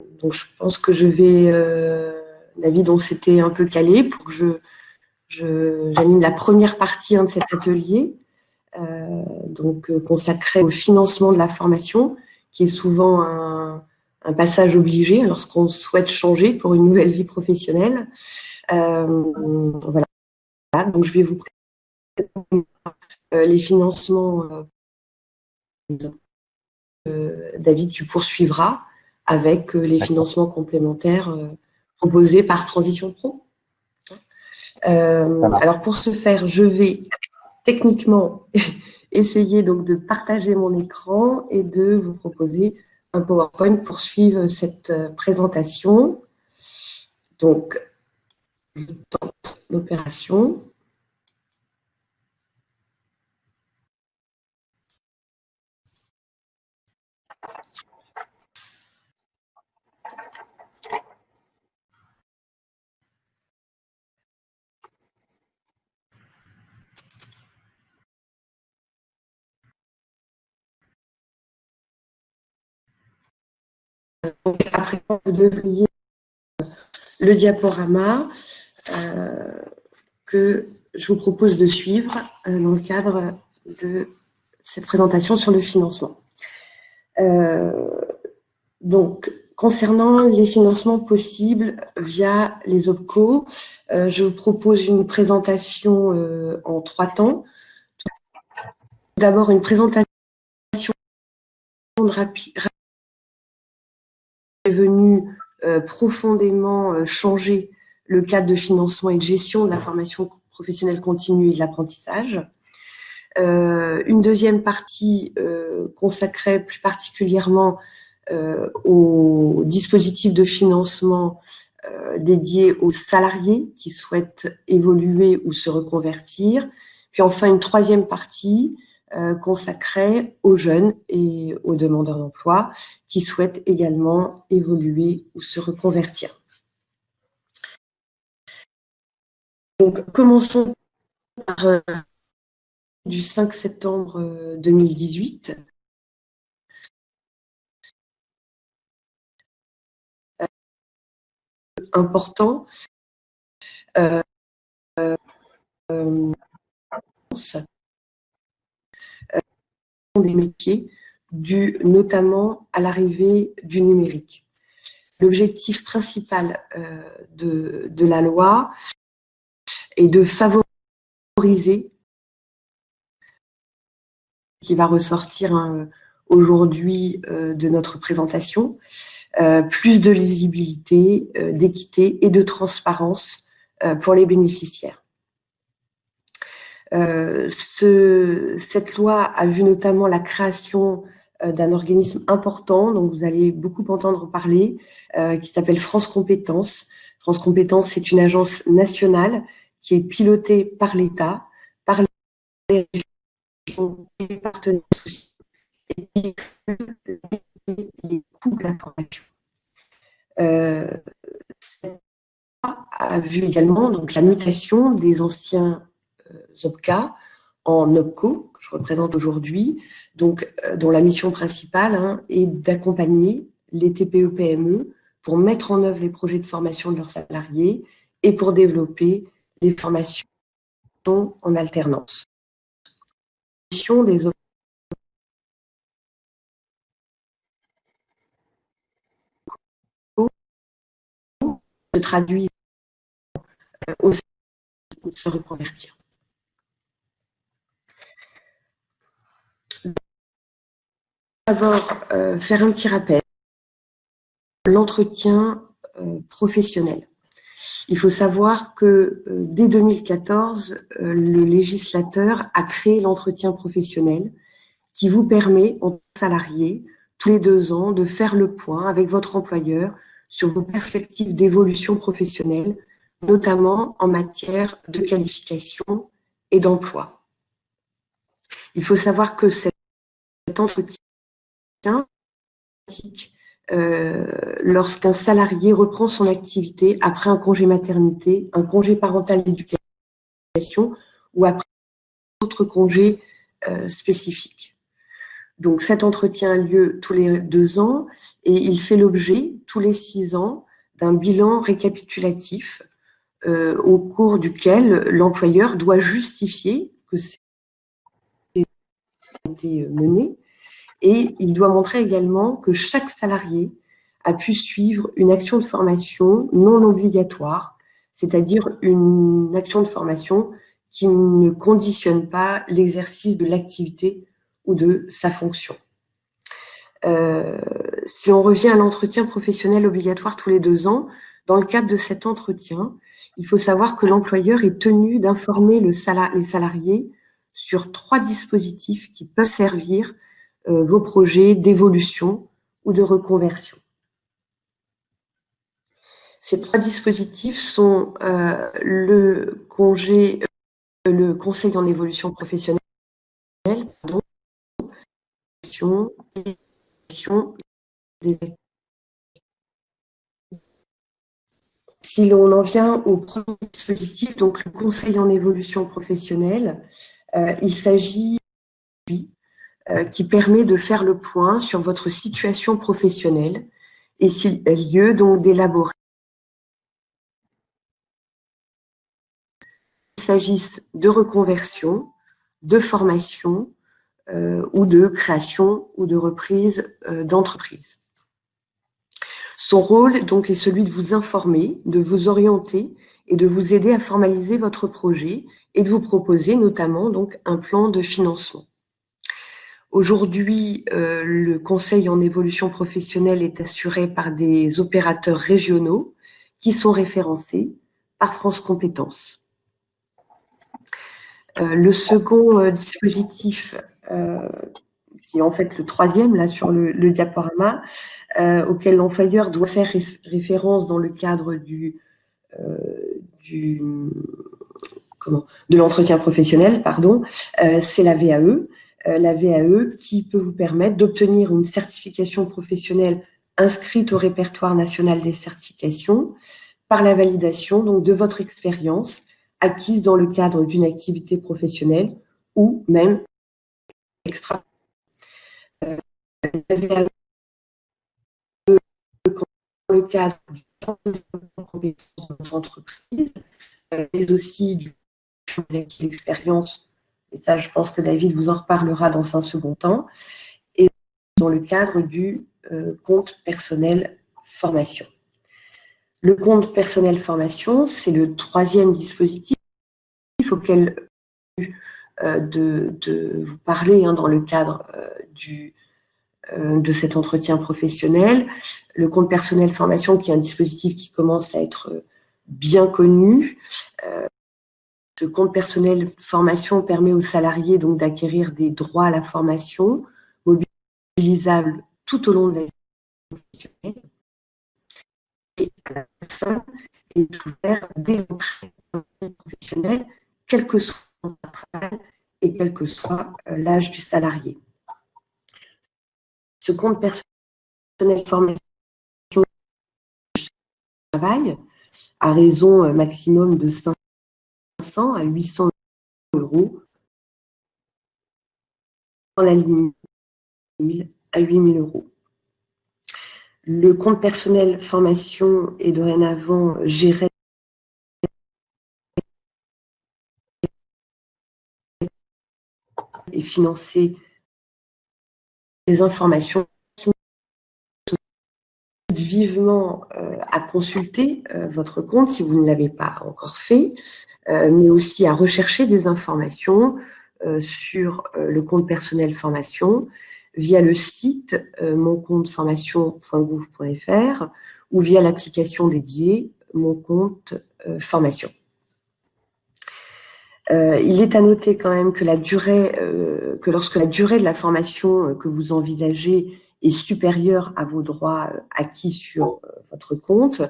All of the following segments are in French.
Donc, je pense que je vais, David, on s'était un peu calé pour que j'anime la première partie de cet atelier, consacré au financement de la formation, qui est souvent un passage obligé lorsqu'on souhaite changer pour une nouvelle vie professionnelle. Voilà. Donc, je vais vous présenter les financements. David, tu poursuivras avec les financements complémentaires proposés par Transition Pro. Alors, pour ce faire, je vais techniquement essayer donc de partager mon écran et de vous proposer un PowerPoint pour suivre cette présentation. Donc, je tente l'opération. Donc, après, vous devriez le diaporama que je vous propose de suivre dans le cadre de cette présentation sur le financement. Donc, concernant les financements possibles via les OPCO, je vous propose une présentation en 3 temps. D'abord, une présentation rapide est venue profondément changer le cadre de financement et de gestion de la formation professionnelle continue et de l'apprentissage. Une deuxième partie consacrée plus particulièrement aux dispositifs de financement dédiés aux salariés qui souhaitent évoluer ou se reconvertir. Puis enfin, une troisième partie consacrée aux jeunes et aux demandeurs d'emploi qui souhaitent également évoluer ou se reconvertir. Donc, commençons par du 5 septembre 2018. Important. Des métiers dû notamment à l'arrivée du numérique. L'objectif principal de la loi est de favoriser, qui va ressortir aujourd'hui de notre présentation, plus de lisibilité, d'équité et de transparence pour les bénéficiaires. Cette loi a vu notamment la création d'un organisme important dont vous allez beaucoup entendre parler, qui s'appelle France Compétences. France Compétences, c'est une agence nationale qui est pilotée par l'État, par les régions et les partenaires sociaux, et qui les coûts de la formation. Cette loi a vu également donc, la mutation des anciens OPCA en OPCO, que je représente aujourd'hui, donc dont la mission principale est d'accompagner les TPE-PME pour mettre en œuvre les projets de formation de leurs salariés et pour développer les formations en alternance. La mission des OPCO se traduit aussi de se reconvertir. D'abord, faire un petit rappel. L'entretien professionnel. Il faut savoir que dès 2014, le législateur a créé l'entretien professionnel qui vous permet, en tant que salarié, tous les 2 ans, de faire le point avec votre employeur sur vos perspectives d'évolution professionnelle, notamment en matière de qualification et d'emploi. Il faut savoir que cet entretien lorsqu'un salarié reprend son activité après un congé maternité, un congé parental d'éducation ou après d'autres congés spécifiques. Donc cet entretien a lieu tous les 2 ans et il fait l'objet tous les 6 ans d'un bilan récapitulatif au cours duquel l'employeur doit justifier que c'est été mené et il doit montrer également que chaque salarié a pu suivre une action de formation non obligatoire, c'est-à-dire une action de formation qui ne conditionne pas l'exercice de l'activité ou de sa fonction. Si on revient à l'entretien professionnel obligatoire tous les 2 ans, dans le cadre de cet entretien, il faut savoir que l'employeur est tenu d'informer les salariés sur 3 dispositifs qui peuvent servir vos projets d'évolution ou de reconversion. Ces 3 dispositifs sont le conseil en évolution professionnelle, si l'on en vient au premier dispositif, donc le conseil en évolution professionnelle, il s'agit qui permet de faire le point sur votre situation professionnelle et s'il y a lieu donc d'élaborer. Qu'il s'agisse de reconversion, de formation ou de création ou de reprise d'entreprise. Son rôle donc est celui de vous informer, de vous orienter et de vous aider à formaliser votre projet et de vous proposer notamment donc un plan de financement. Aujourd'hui, le conseil en évolution professionnelle est assuré par des opérateurs régionaux qui sont référencés par France Compétences. Le second dispositif, qui est en fait le troisième là sur le diaporama, auquel l'employeur doit faire référence dans le cadre de l'entretien professionnel, c'est la VAE. La VAE qui peut vous permettre d'obtenir une certification professionnelle inscrite au répertoire national des certifications par la validation donc, de votre expérience acquise dans le cadre d'une activité professionnelle ou même extra. La VAE, dans le cadre du plan de compétences de votre entreprise, mais aussi du l'expérience. Et ça, je pense que David vous en reparlera dans un second temps, et dans le cadre du compte personnel formation. Le compte personnel formation, c'est le troisième dispositif auquel de vous parler dans le cadre de cet entretien professionnel. Le compte personnel formation, qui est un dispositif qui commence à être bien connu. Ce compte personnel formation permet aux salariés donc d'acquérir des droits à la formation mobilisables tout au long de la vie professionnelle. Et la personne est ouverte dès l'entrée dans la vie professionnelle, quel que soit son travail et quel que soit l'âge du salarié. Ce compte personnel formation travail à raison maximum de 500 à 800 € dans la limite à 8 000 €. Le compte personnel formation est dorénavant géré et financé. Les informations sont vivement à consulter votre compte si vous ne l'avez pas encore fait, mais aussi à rechercher des informations sur le compte personnel formation via le site moncompteformation.gouv.fr ou via l'application dédiée Mon compte formation. Il est à noter quand même que lorsque la durée de la formation que vous envisagez est supérieure à vos droits acquis sur votre compte,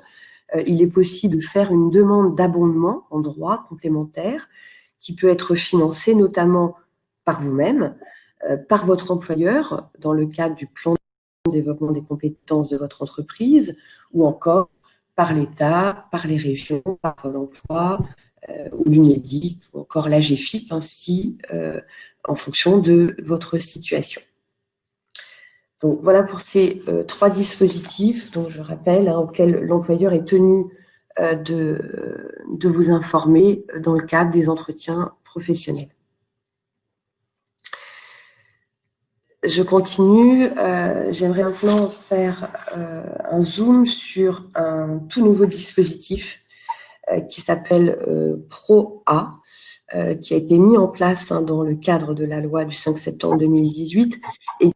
il est possible de faire une demande d'abondement en droits complémentaires qui peut être financée notamment par vous-même, par votre employeur dans le cadre du plan de développement des compétences de votre entreprise ou encore par l'État, par les régions, par Pôle emploi, ou l'UNEDIC, ou encore l'AGEFIP, ainsi en fonction de votre situation. Donc voilà pour ces 3 dispositifs, dont je rappelle, auxquels l'employeur est tenu de vous informer dans le cadre des entretiens professionnels. Je continue. J'aimerais maintenant faire un zoom sur un tout nouveau dispositif qui s'appelle PRO-A, qui a été mis en place dans le cadre de la loi du 5 septembre 2018 et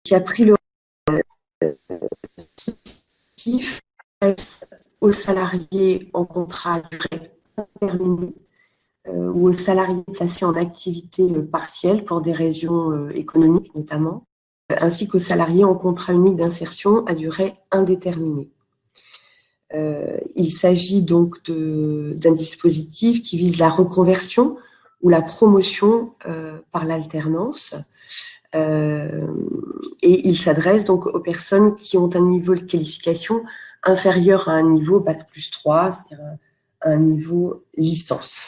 qui a pris le dispositif aux salariés en contrat à durée indéterminée ou aux salariés placés en activité partielle pour des raisons économiques notamment, ainsi qu'aux salariés en contrat unique d'insertion à durée indéterminée. Il s'agit donc d'un dispositif qui vise la reconversion ou la promotion par l'alternance. Et il s'adresse donc aux personnes qui ont un niveau de qualification inférieur à un niveau Bac+3, c'est-à-dire un niveau licence.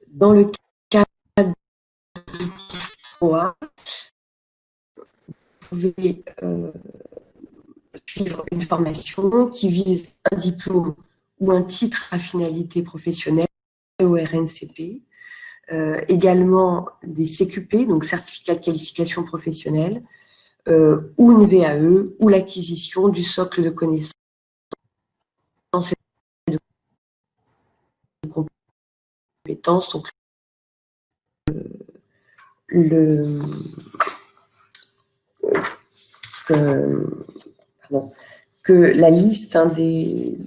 Dans le cadre du PRO-A, vous pouvez suivre une formation qui vise un diplôme ou un titre à finalité professionnelle au RNCP, également des CQP, donc certificat de qualification professionnelle, ou une VAE, ou l'acquisition du socle de connaissances et de compétences. Donc, que la liste des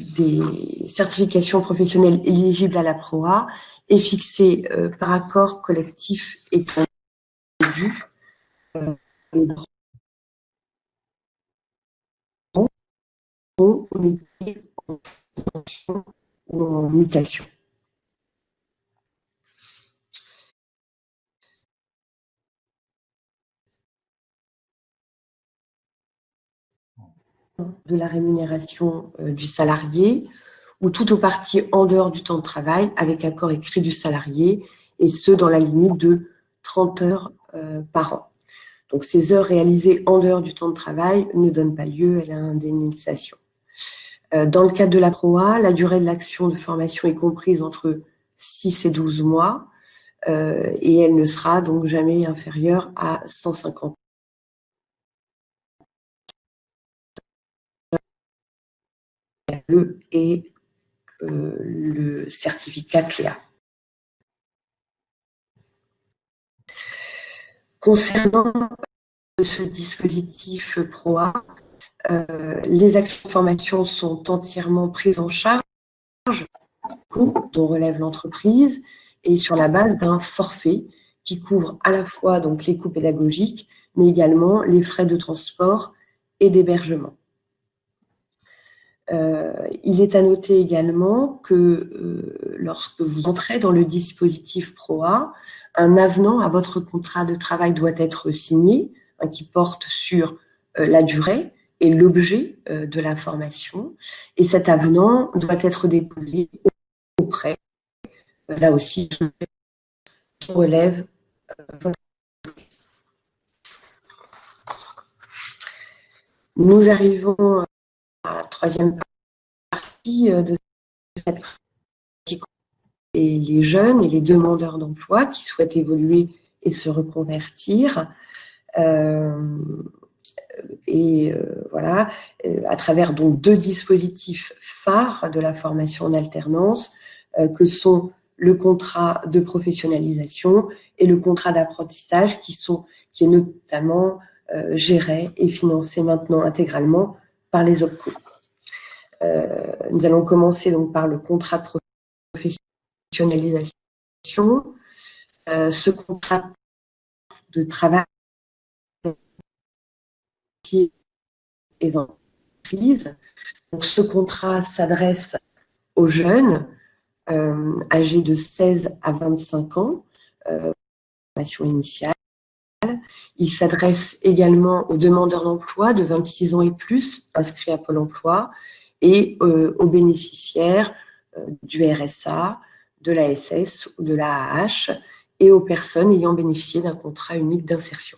certifications professionnelles éligibles à la PRO-A est fixée par accord collectif étendu au métier en fonction ou en mutation. De la rémunération du salarié ou tout ou partie en dehors du temps de travail avec accord écrit du salarié, et ce dans la limite de 30 heures par an. Donc ces heures réalisées en dehors du temps de travail ne donnent pas lieu à l'indemnisation. Dans le cadre de la PRO-A, la durée de l'action de formation est comprise entre 6 et 12 mois et elle ne sera donc jamais inférieure à 150 et le certificat CLEA. Concernant ce dispositif PRO-A, les actions de formation sont entièrement prises en charge dont relève l'entreprise et sur la base d'un forfait qui couvre à la fois donc les coûts pédagogiques, mais également les frais de transport et d'hébergement. Il est à noter également que lorsque vous entrez dans le dispositif PRO-A, un avenant à votre contrat de travail doit être signé, qui porte sur la durée et l'objet de la formation. Et cet avenant doit être déposé auprès, là aussi, dont relève votre entreprise. Nous arrivons à la troisième partie de cette pratique, et les jeunes et les demandeurs d'emploi qui souhaitent évoluer et se reconvertir. Voilà, à travers donc 2 dispositifs phares de la formation en alternance, que sont le contrat de professionnalisation et le contrat d'apprentissage, qui est notamment géré et financé maintenant intégralement par les OPCO. Nous allons commencer donc par le contrat de professionnalisation. Ce contrat de travail les entreprises. Donc, ce contrat s'adresse aux jeunes âgés de 16 à 25 ans, formation initiale. Il s'adresse également aux demandeurs d'emploi de 26 ans et plus inscrits à Pôle emploi et aux bénéficiaires du RSA, de l'ASS ou de l'AAH et aux personnes ayant bénéficié d'un contrat unique d'insertion.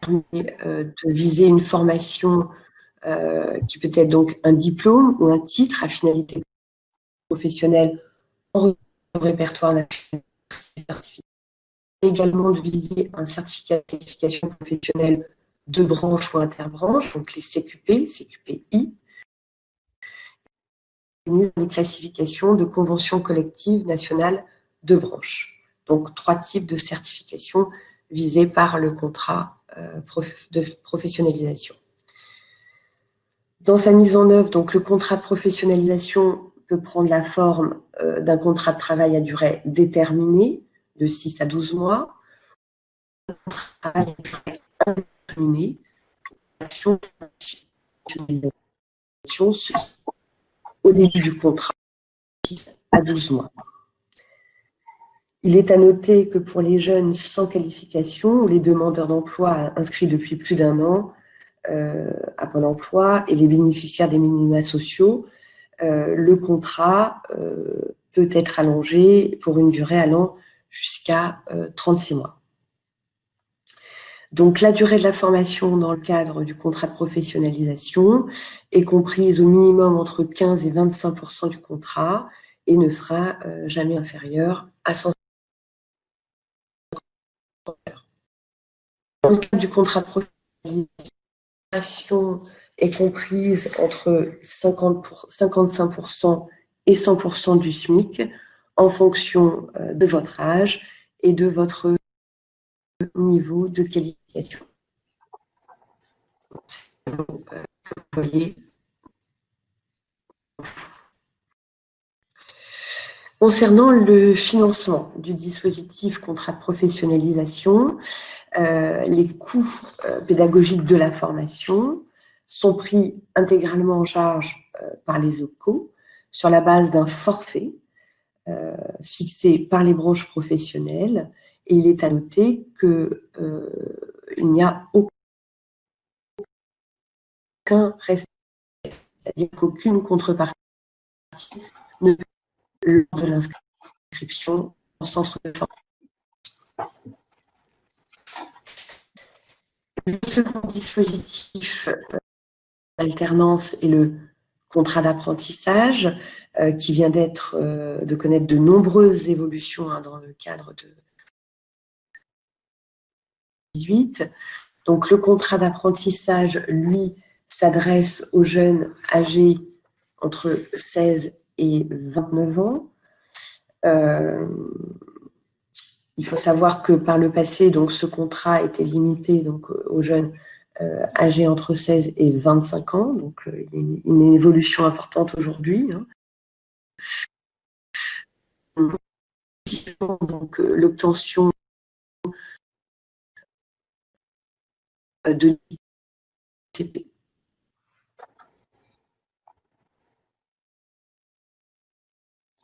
De viser une formation qui peut être donc un diplôme ou un titre à finalité professionnelle en répertoire national, également de viser un certificat de qualification professionnelle de branche ou interbranche, donc les CQP, CQPI, les classifications de conventions collectives nationales de branche. Donc 3 types de certifications visées par le contrat de professionnalisation. Dans sa mise en œuvre, donc, le contrat de professionnalisation peut prendre la forme d'un contrat de travail à durée déterminée, de 6 à 12 mois, un contrat de travail à durée indéterminée, au début du contrat, 6 à 12 mois. Il est à noter que pour les jeunes sans qualification ou les demandeurs d'emploi inscrits depuis plus d'1 an à Pôle emploi et les bénéficiaires des minima sociaux, le contrat peut être allongé pour une durée allant jusqu'à 36 mois. Donc, la durée de la formation dans le cadre du contrat de professionnalisation est comprise au minimum entre 15 et 25% du contrat et ne sera jamais inférieure à 100 heures. Dans le cadre du contrat de professionnalisation est comprise entre 55% et 100% du SMIC en fonction de votre âge et de votre niveau de qualification. Vous voyez. Concernant le financement du dispositif contrat de professionnalisation, les coûts pédagogiques de la formation sont pris intégralement en charge par les OPCO sur la base d'un forfait fixé par les branches professionnelles, et il est à noter qu'il n'y a aucun reste, c'est-à-dire qu'aucune contrepartie ne peut lors de l'inscription en centre de formation. Le second dispositif d'alternance est le contrat d'apprentissage qui vient de connaître de nombreuses évolutions dans le cadre de 2018. Donc le contrat d'apprentissage, lui, s'adresse aux jeunes âgés entre 16 et 29 ans. Il faut savoir que par le passé, donc, ce contrat était limité donc, aux jeunes âgés entre 16 et 25 ans. Donc, il y a une évolution importante aujourd'hui. Donc, l'obtention de CP.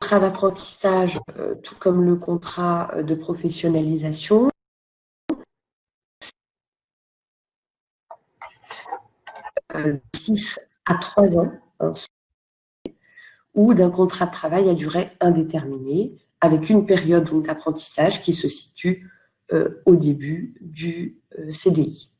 Le contrat d'apprentissage, tout comme le contrat de professionnalisation, de 6 à 3 ans, ou d'un contrat de travail à durée indéterminée, avec une période d'apprentissage qui se situe au début du CDI.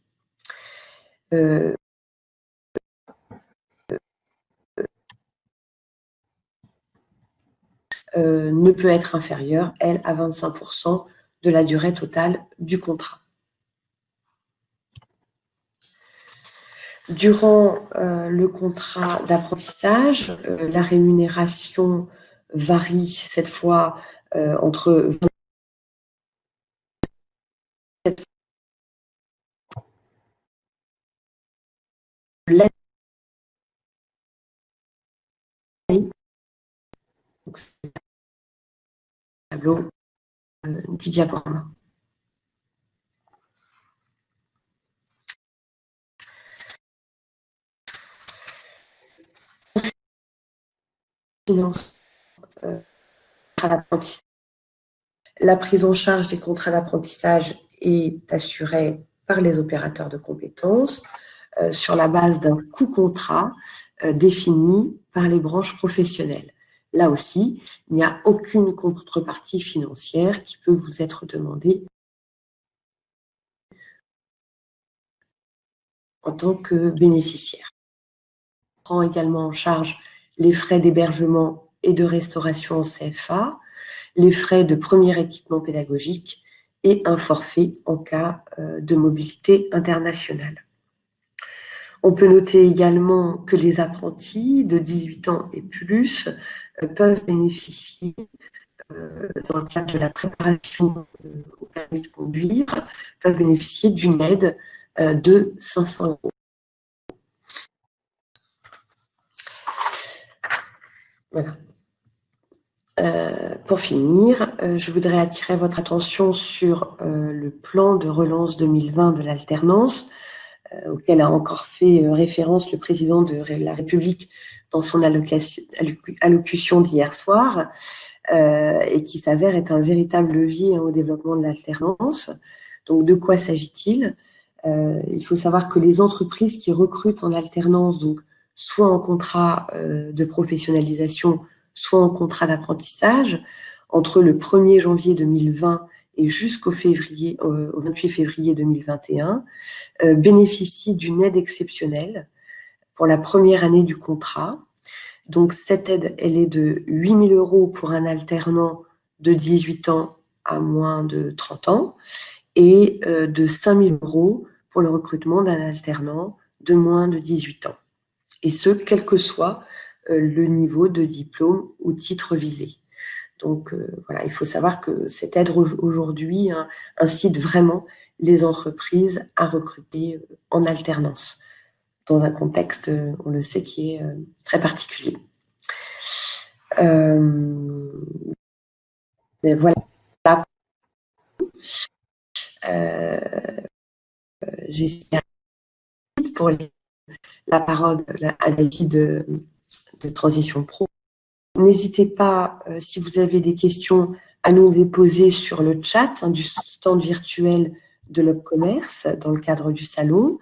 Ne peut être inférieure, elle, à 25% de la durée totale du contrat. Durant le contrat d'apprentissage, la rémunération varie cette fois entre 27 l'année. Donc, c'est le tableau du diaporama. La prise en charge des contrats d'apprentissage est assurée par les opérateurs de compétences sur la base d'un coût contrat définis par les branches professionnelles. Là aussi, il n'y a aucune contrepartie financière qui peut vous être demandée en tant que bénéficiaire. On prend également en charge les frais d'hébergement et de restauration en CFA, les frais de premier équipement pédagogique et un forfait en cas de mobilité internationale. On peut noter également que les apprentis de 18 ans et plus peuvent bénéficier, dans le cadre de la préparation au permis de conduire, peuvent bénéficier d'une aide de 500 euros. Voilà. Pour finir, je voudrais attirer votre attention sur le plan de relance 2020 de l'alternance, auquel a encore fait référence le président de la République dans son allocution d'hier soir, et qui s'avère être un véritable levier au développement de l'alternance. Donc, de quoi s'agit-il? Il faut savoir que les entreprises qui recrutent en alternance, donc soit en contrat de professionnalisation, soit en contrat d'apprentissage, entre le 1er janvier 2020 et jusqu'au 28 février 2021, bénéficient d'une aide exceptionnelle pour la première année du contrat. Donc, cette aide, elle est de 8 000 euros pour un alternant de 18 ans à moins de 30 ans et de 5 000 euros pour le recrutement d'un alternant de moins de 18 ans. Et ce, quel que soit le niveau de diplôme ou titre visé. Donc, voilà, il faut savoir que cette aide aujourd'hui incite vraiment les entreprises à recruter en alternance, dans un contexte, on le sait, qui est très particulier. Mais voilà. J'espère pour la parole à David de Transition Pro. N'hésitez pas, si vous avez des questions, à nous les poser sur le chat du stand virtuel de l'Opcommerce dans le cadre du salon,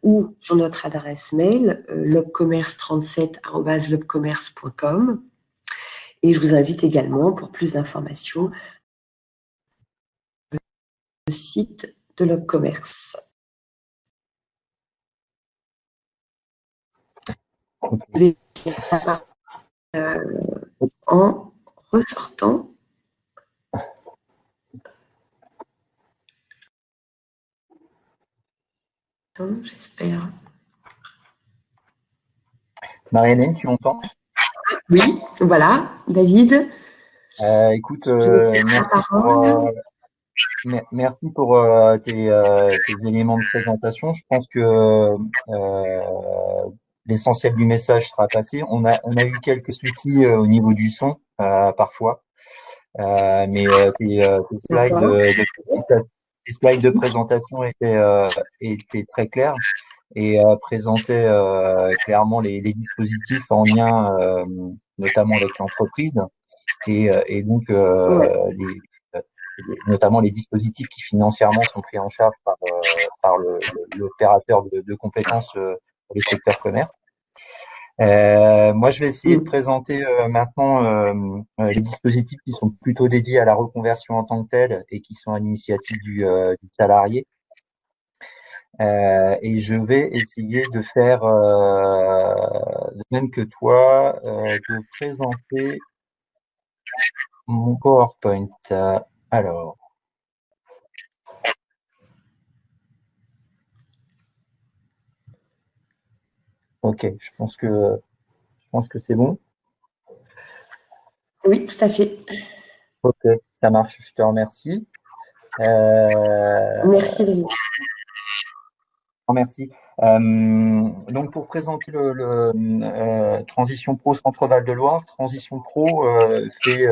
ou sur notre adresse mail lopcommerce37@lopcommerce.com. Et je vous invite également, pour plus d'informations, le site de l'Opcommerce. Je vais faire ça en ressortant. J'espère. Marie-Hélène, tu m'entends? Oui, voilà, David. Écoute, merci pour tes éléments de présentation. Je pense que l'essentiel du message sera passé. On a eu quelques soucis au niveau du son parfois, mais tes slides de présentation étaient très clairs et présentaient clairement les dispositifs en lien notamment avec l'entreprise et donc notamment les dispositifs qui financièrement sont pris en charge par l'opérateur de compétences pour le secteur commerce. Moi, je vais essayer de présenter maintenant les dispositifs qui sont plutôt dédiés à la reconversion en tant que telle et qui sont à l'initiative du salarié. Et je vais essayer de faire de même que toi, de présenter mon PowerPoint. Alors, ok, je pense que c'est bon. Oui, tout à fait. Ok, ça marche. Je te remercie. Merci, David. Merci. Donc pour présenter le Transition Pro Centre Val de Loire, Transition Pro fait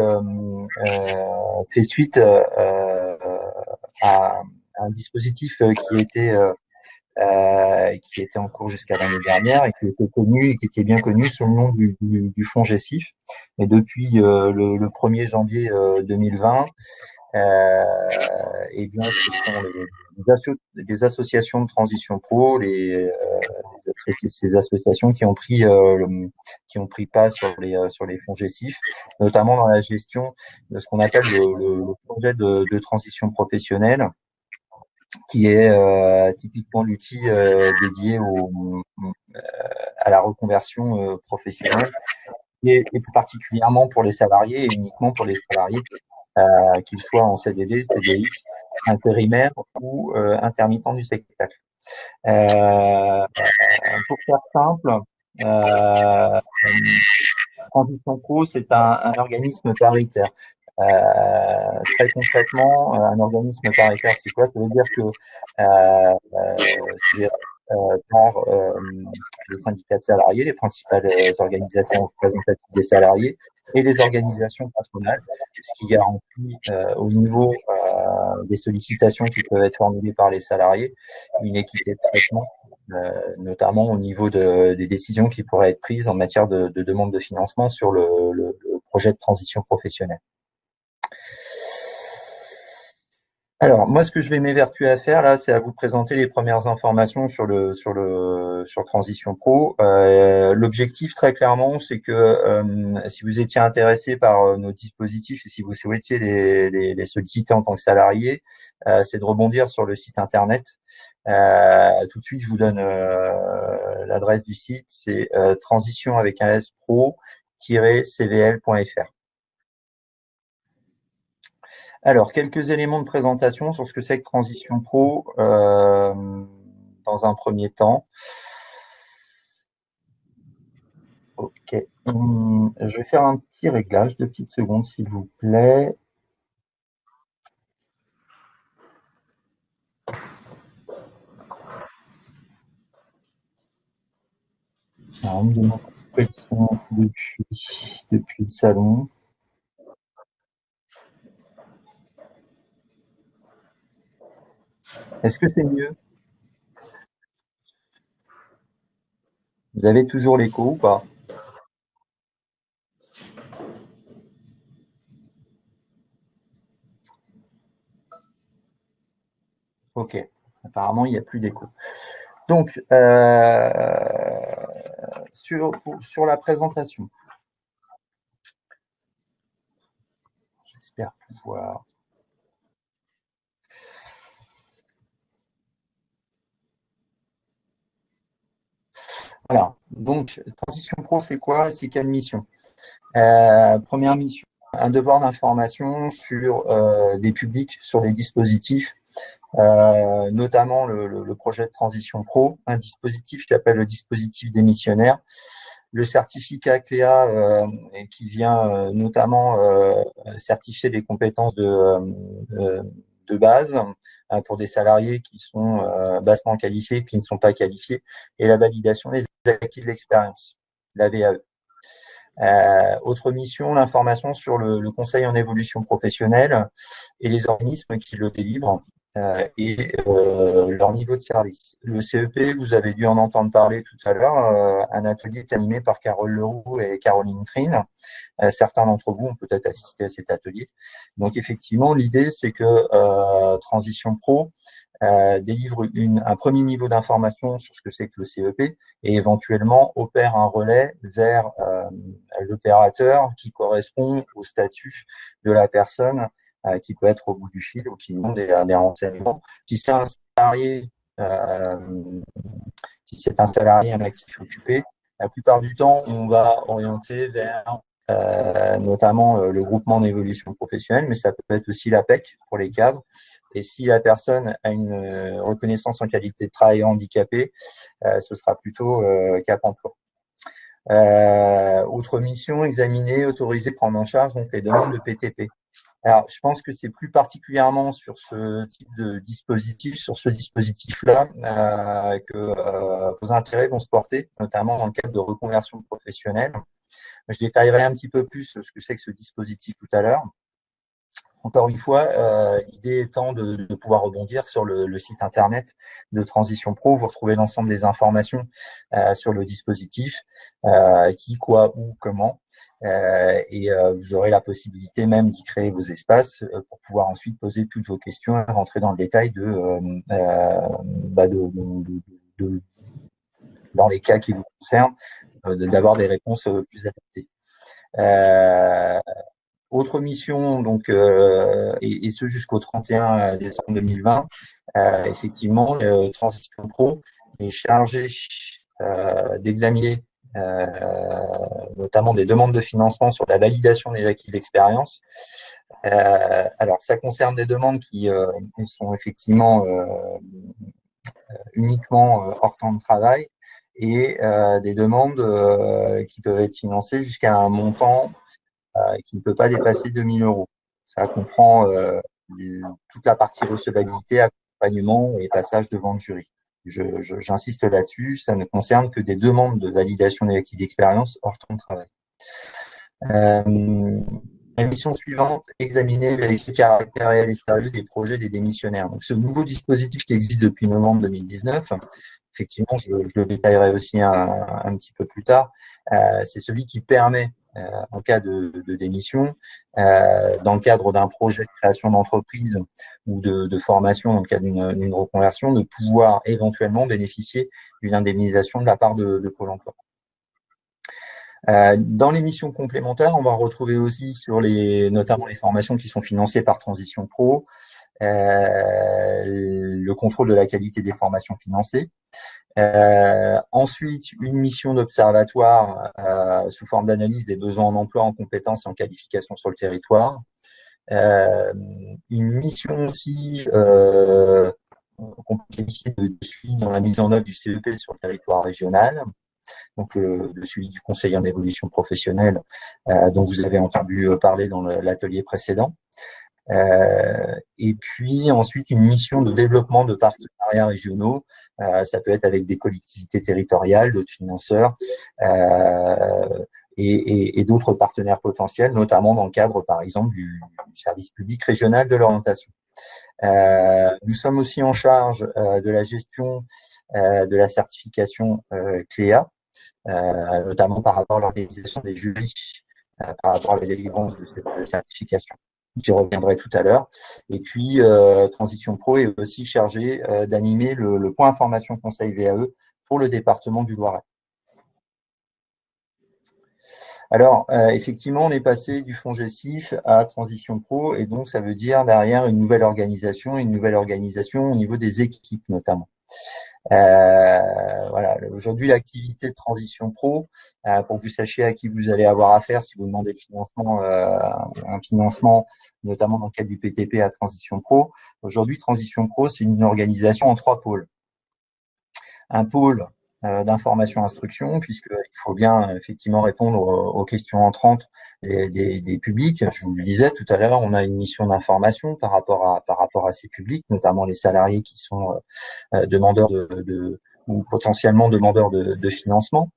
suite à un dispositif qui était en cours jusqu'à l'année dernière et qui était connu et qui était bien connu sous le nom du fonds GESIF. Et depuis le 1er janvier 2020, eh bien, ce sont les associations de transition pro, ces associations qui ont pris pas sur les fonds GESIF, notamment dans la gestion de ce qu'on appelle le projet de transition professionnelle, qui est typiquement l'outil dédié à la reconversion professionnelle, et plus particulièrement pour les salariés, et uniquement pour les salariés, qu'ils soient en CDD, CDI, intérimaire ou intermittent du spectacle. Pour faire simple, Transition Pro, c'est un organisme paritaire. Très concrètement, un organisme paritaire, c'est quoi? Ça veut dire que c'est par les syndicats de salariés, les principales organisations représentatives des salariés et les organisations patronales, ce qui garantit au niveau des sollicitations qui peuvent être formulées par les salariés une équité de traitement, notamment au niveau des décisions qui pourraient être prises en matière de demande de financement sur le projet de transition professionnelle. Alors, moi, ce que je vais m'évertuer à faire là, c'est à vous présenter les premières informations sur Transition Pro. L'objectif, très clairement, c'est que si vous étiez intéressé par nos dispositifs et si vous souhaitiez les solliciter en tant que salarié, c'est de rebondir sur le site internet. Tout de suite, je vous donne l'adresse du site, c'est transition avec un S pro-cvl.fr. Alors, quelques éléments de présentation sur ce que c'est que Transition Pro dans un premier temps. Ok. Je vais faire un petit réglage, 2 petites secondes, s'il vous plaît. Alors, on me demande quels sont depuis le salon. Est-ce que c'est mieux? Vous avez toujours l'écho ou pas? Ok. Apparemment, il n'y a plus d'écho. Donc, sur la présentation, j'espère pouvoir. Alors, donc, Transition Pro, c'est quoi? C'est quelle mission? Première mission, un devoir d'information sur des publics, sur des dispositifs, notamment le projet de Transition Pro, un dispositif qui s'appelle le dispositif démissionnaire, le certificat CLEA qui vient notamment certifier les compétences de base pour des salariés qui sont bassement qualifiés, qui ne sont pas qualifiés, et la validation des acquis de l'expérience, la VAE. Autre mission, l'information sur le conseil en évolution professionnelle et les organismes qui le délivrent et leur niveau de service. Le CEP, vous avez dû en entendre parler tout à l'heure, un atelier est animé par Carole Leroux et Caroline Trine. Certains d'entre vous ont peut-être assisté à cet atelier. Donc effectivement, l'idée, c'est que Transition Pro délivre un premier niveau d'information sur ce que c'est que le CEP et éventuellement opère un relais vers l'opérateur qui correspond au statut de la personne qui peut être au bout du fil ou qui demande des renseignements. Si c'est un salarié, un actif occupé, la plupart du temps, on va orienter vers notamment le groupement d'évolution professionnelle, mais ça peut être aussi l'APEC pour les cadres. Et si la personne a une reconnaissance en qualité de travailleur handicapé, ce sera plutôt Cap Emploi. Autre mission, examiner, autoriser, prendre en charge donc les demandes de PTP. Alors, je pense que c'est plus particulièrement sur ce type de dispositif, sur ce dispositif-là, que vos intérêts vont se porter, notamment dans le cadre de reconversion professionnelle. Je détaillerai un petit peu plus ce que c'est que ce dispositif tout à l'heure. Encore une fois, l'idée étant de pouvoir rebondir sur le site internet de Transition Pro. Vous retrouvez l'ensemble des informations sur le dispositif, qui, quoi, où, comment. Et vous aurez la possibilité même d'y créer vos espaces pour pouvoir ensuite poser toutes vos questions et rentrer dans le détail dans les cas qui vous concernent, d'avoir des réponses plus adaptées. Autre mission, donc, et ce jusqu'au 31 décembre 2020, effectivement, Transition Pro est chargé d'examiner notamment des demandes de financement sur la validation des acquis d'expérience. Alors, ça concerne des demandes qui sont effectivement uniquement hors temps de travail et des demandes qui peuvent être financées jusqu'à un montant qui ne peut pas dépasser 2 000 euros. Ça comprend toute la partie recevabilité, accompagnement et passage devant le jury. J'insiste là-dessus, ça ne concerne que des demandes de validation des acquis d'expérience hors temps de travail. La mission suivante, examiner, vérifier le caractère réel et sérieux des projets des démissionnaires. Donc, ce nouveau dispositif qui existe depuis novembre 2019, effectivement, je le détaillerai aussi un petit peu plus tard, c'est celui qui permet, en cas de démission, dans le cadre d'un projet de création d'entreprise ou de formation, dans le cadre d'une reconversion, de pouvoir éventuellement bénéficier d'une indemnisation de la part de Pôle emploi. Dans les missions complémentaires, on va retrouver aussi notamment les formations qui sont financées par Transition Pro, le contrôle de la qualité des formations financées. Ensuite, une mission d'observatoire sous forme d'analyse des besoins en emploi, en compétences et en qualification sur le territoire. Une mission aussi qu'on peut qualifier de suivi dans la mise en œuvre du CEP sur le territoire régional. Donc le suivi du conseil en évolution professionnelle dont vous avez entendu parler dans l'atelier précédent. Et puis ensuite une mission de développement de partenariats régionaux. Ça peut être avec des collectivités territoriales, d'autres financeurs et d'autres partenaires potentiels, notamment dans le cadre par exemple du service public régional de l'orientation. Nous sommes aussi en charge de la gestion de la certification CLEA, notamment par rapport à l'organisation des jurys, par rapport à la délivrance de cette certification. J'y reviendrai tout à l'heure. Et puis, Transition Pro est aussi chargé d'animer le point information conseil VAE pour le département du Loiret. Alors, effectivement, on est passé du FONGECIF à Transition Pro, et donc ça veut dire derrière une nouvelle organisation au niveau des équipes notamment. Voilà. Aujourd'hui, l'activité de Transition Pro, pour que vous sachiez à qui vous allez avoir affaire si vous demandez le financement, un financement, notamment dans le cadre du PTP à Transition Pro. Aujourd'hui, Transition Pro, c'est une organisation en 3 pôles. Un pôle d'information instruction, puisqu'il faut bien effectivement répondre aux questions entrantes des publics. Je vous le disais tout à l'heure, on a une mission d'information par rapport à ces publics, notamment les salariés qui sont demandeurs ou potentiellement demandeurs de financement.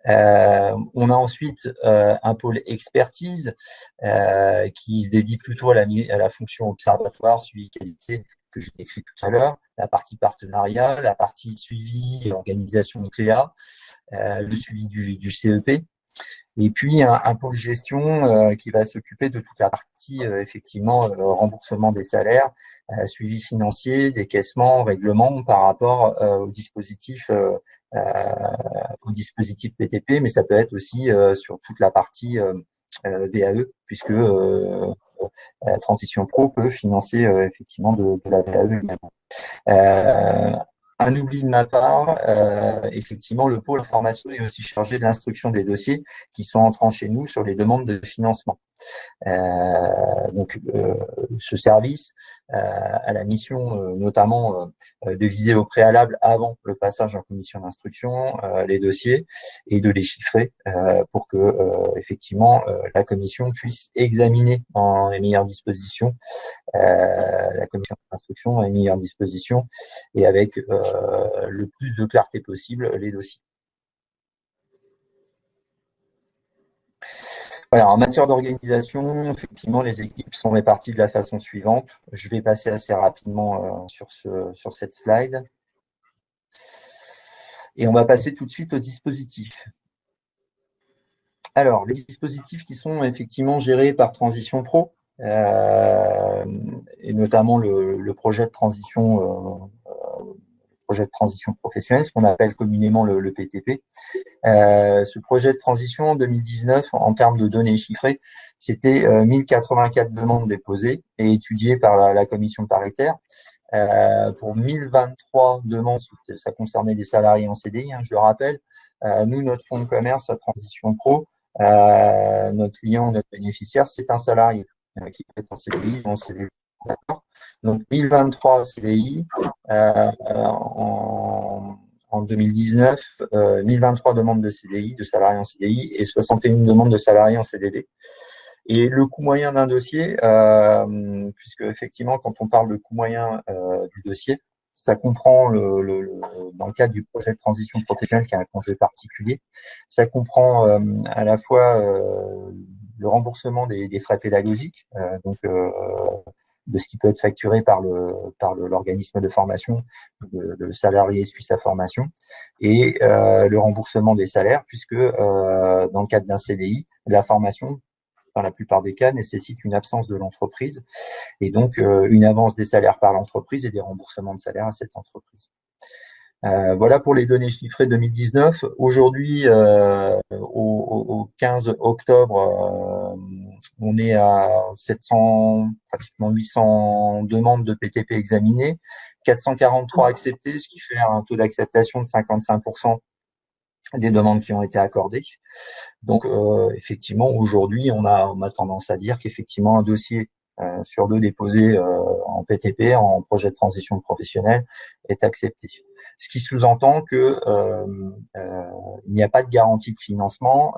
On a ensuite un pôle expertise qui se dédie plutôt à la fonction observatoire, suivi qualité que j'ai décrit tout à l'heure, la partie partenariat, la partie suivi et organisation de CLEA, le suivi du CEP. Et puis un pôle gestion qui va s'occuper de toute la partie effectivement remboursement des salaires, suivi financier, décaissement, règlement par rapport au dispositif PTP, mais ça peut être aussi sur toute la partie VAE, puisque Transition Pro peut financer effectivement de la VAE également. Un oubli de ma part, effectivement, le pôle information est aussi chargé de l'instruction des dossiers qui sont entrants chez nous sur les demandes de financement. Donc, ce service a la mission notamment de viser au préalable, avant le passage en commission d'instruction, les dossiers et de les chiffrer pour que effectivement la commission puisse examiner en les meilleures dispositions, la commission d'instruction en les meilleures dispositions et avec le plus de clarté possible les dossiers. Voilà, en matière d'organisation, effectivement, les équipes sont réparties de la façon suivante. Je vais passer assez rapidement sur cette slide. Et on va passer tout de suite au dispositif. Alors, les dispositifs qui sont effectivement gérés par Transition Pro, et notamment le projet de transition professionnelle, ce qu'on appelle communément le PTP. Ce projet de transition en 2019, en termes de données chiffrées, c'était 1084 demandes déposées et étudiées par la commission paritaire. Pour 1023 demandes, ça concernait des salariés en CDI, je le rappelle. Nous, notre fonds de commerce à Transition Pro, notre client, notre bénéficiaire, c'est un salarié qui peut être en CDI ou en CDI. D'accord. Donc 1023 CDI en 2019, 1023 demandes de CDI, de salariés en CDI et 61 demandes de salariés en CDD. Et le coût moyen d'un dossier, puisque effectivement, quand on parle de coût moyen du dossier, ça comprend dans le cadre du projet de transition professionnelle, qui est un congé particulier, ça comprend à la fois le remboursement des frais pédagogiques, de ce qui peut être facturé par l'organisme de formation, le salarié suit sa formation, et le remboursement des salaires, puisque dans le cadre d'un CDI, la formation, dans la plupart des cas, nécessite une absence de l'entreprise et donc une avance des salaires par l'entreprise et des remboursements de salaires à cette entreprise. Voilà pour les données chiffrées 2019. Aujourd'hui, au 15 octobre, on est à 700, pratiquement 800 demandes de PTP examinées, 443 acceptées, ce qui fait un taux d'acceptation de 55% des demandes qui ont été accordées. Donc, effectivement, aujourd'hui, on a tendance à dire qu'effectivement, un dossier sur deux déposé en PTP, en projet de transition professionnelle, est accepté. Ce qui sous-entend que il n'y a pas de garantie de financement,